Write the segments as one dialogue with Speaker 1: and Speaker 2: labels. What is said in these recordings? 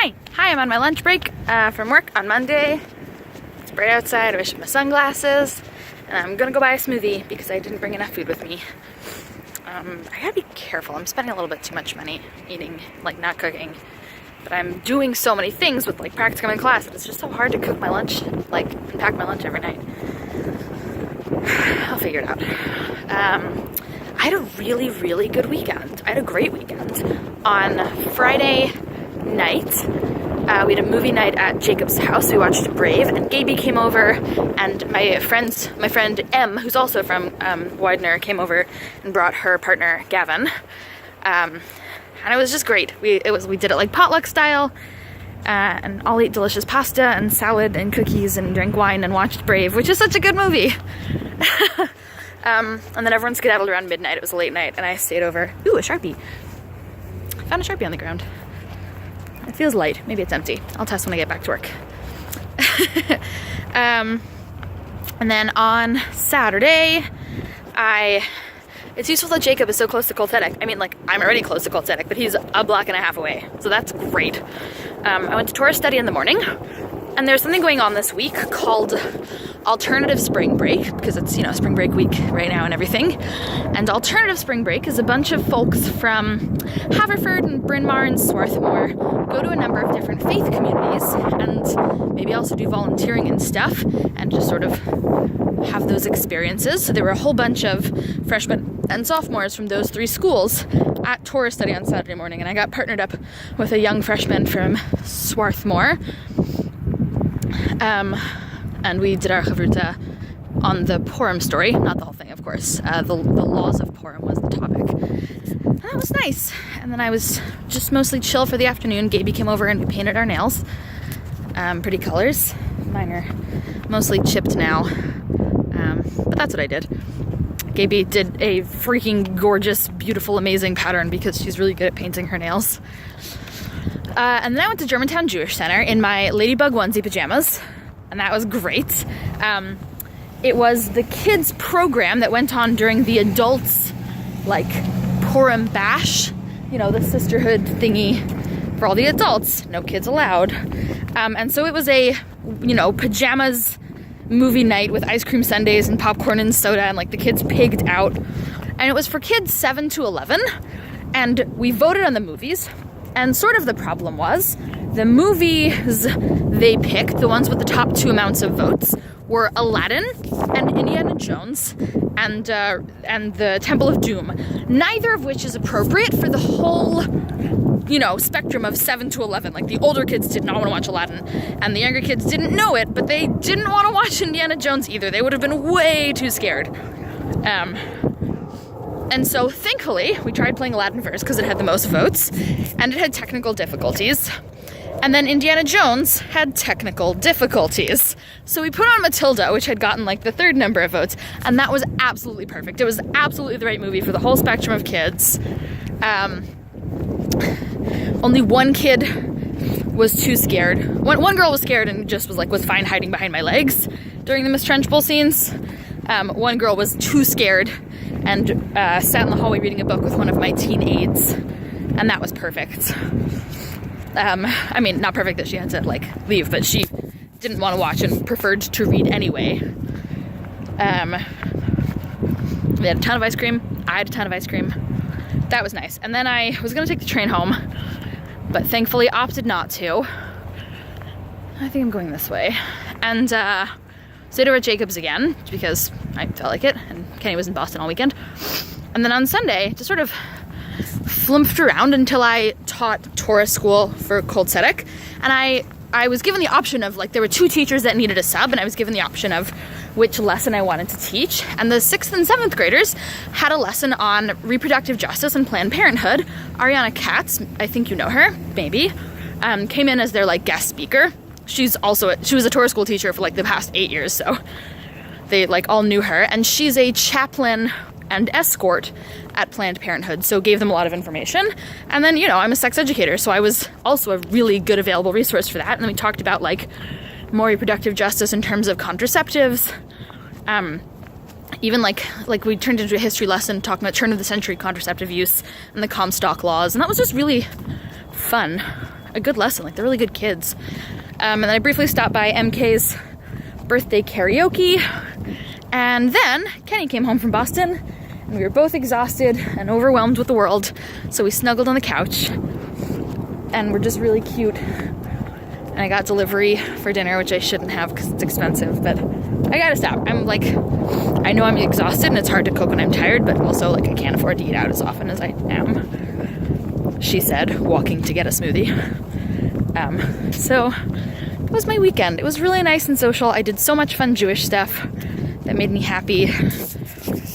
Speaker 1: Hi, I'm on my lunch break from work on Monday. It's bright outside, I wish I had my sunglasses, and I'm gonna go buy a smoothie because I didn't bring enough food with me. I gotta be careful, I'm spending a little bit too much money eating, like not cooking, but I'm doing so many things with like practicum and class that it's just so hard to cook my lunch, like, and pack my lunch every night. I'll figure it out. I had a really good weekend. I had a great weekend. On Friday night, we had a movie night at Jacob's house. We watched Brave, and Gaby came over, and my friend Em, who's also from Widener, came over and brought her partner Gavin, and it was just great. We did it like potluck style, and all ate delicious pasta and salad and cookies and drank wine and watched Brave, which is such a good movie. And then everyone skedaddled around midnight. It was a late night, and I stayed over. Ooh, a Sharpie. I found a Sharpie on the ground. It feels light. Maybe it's empty. I'll test when I get back to work. And then on Saturday, it's useful that Jacob is so close to Coltetic. I mean, like, I'm already close to Coltetic, but he's a block and a half away, so that's great. I went to tourist study in the morning, and there's something going on this week called Alternative Spring Break, because it's, you know, spring break week right now and everything. And Alternative Spring Break is a bunch of folks from Haverford and Bryn Mawr and Swarthmore go to a number of different faith communities and maybe also do volunteering and stuff and just sort of have those experiences. So there were a whole bunch of freshmen and sophomores from those three schools at tourist study on Saturday morning, and I got partnered up with a young freshman from Swarthmore. And we did our chavruta on the Purim story, not the whole thing, of course. The laws of Purim was the topic. And that was nice. And then I was just mostly chill for the afternoon. Gaby came over and we painted our nails. Pretty colors. Mine are mostly chipped now. But that's what I did. Gaby did a freaking gorgeous, beautiful, amazing pattern because she's really good at painting her nails. And then I went to Germantown Jewish Center in my Ladybug onesie pajamas. And that was great. It was the kids program that went on during the adults, like, Purim bash, you know, the sisterhood thingy for all the adults, no kids allowed. And so it was a, you know, pajamas movie night with ice cream sundaes and popcorn and soda, and like the kids pigged out. And it was for kids 7 to 11, and we voted on the movies. And sort of the problem was, the movies they picked, the ones with the top 2 amounts of votes, were Aladdin and Indiana Jones and the Temple of Doom. Neither of which is appropriate for the whole, you know, spectrum of 7 to 11. Like, the older kids did not want to watch Aladdin, and the younger kids didn't know it, but they didn't want to watch Indiana Jones either. They would have been way too scared. And so, thankfully, we tried playing Aladdin first because it had the most votes, and it had technical difficulties. And then Indiana Jones had technical difficulties. So we put on Matilda, which had gotten like the 3rd number of votes, and that was absolutely perfect. It was absolutely the right movie for the whole spectrum of kids. Only one kid was too scared. One girl was scared and just was fine hiding behind my legs during the Miss Trenchbull scenes. One girl was too scared and sat in the hallway reading a book with one of my teen aides, and that was perfect. I mean, not perfect that she had to, like, leave, but she didn't want to watch and preferred to read anyway. We had a ton of ice cream. I had a ton of ice cream. That was nice. And then I was going to take the train home, but thankfully opted not to. I think I'm going this way. And stayed over at Jacob's again, because I felt like it, and Kenny was in Boston all weekend. And then on Sunday, just sort of flumped around until I taught tourist school for Coltetic, and I was given the option of, like, there were 2 teachers that needed a sub, and I was given the option of which lesson I wanted to teach, and the 6th and 7th graders had a lesson on reproductive justice and Planned Parenthood. Ariana Katz, I think you know her, maybe, came in as their, like, guest speaker. She was a tourist school teacher for, like, the past 8 years, so they, like, all knew her, and she's a chaplain and escort at Planned Parenthood, so gave them a lot of information. And then, you know, I'm a sex educator, so I was also a really good available resource for that. And then we talked about, like, more reproductive justice in terms of contraceptives. Even like we turned into a history lesson talking about turn of the century contraceptive use and the Comstock laws, and that was just really fun. a good lesson. Like, they're really good kids. And then I briefly stopped by MK's birthday karaoke. And then Kenny came home from Boston, and we were both exhausted and overwhelmed with the world. So we snuggled on the couch, and we're just really cute. And I got delivery for dinner, which I shouldn't have because it's expensive, but I gotta stop. I'm like, I know I'm exhausted and it's hard to cook when I'm tired, but also like I can't afford to eat out as often as I am, she said, walking to get a smoothie. So it was my weekend. It was really nice and social. I did so much fun Jewish stuff that made me happy.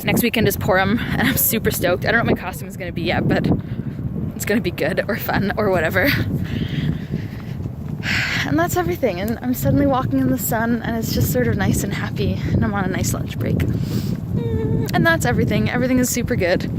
Speaker 1: Next weekend is Purim, and I'm super stoked. I don't know what my costume is going to be yet, but it's going to be good or fun or whatever. And that's everything. And I'm suddenly walking in the sun, and it's just sort of nice and happy, and I'm on a nice lunch break. And that's everything. Everything is super good.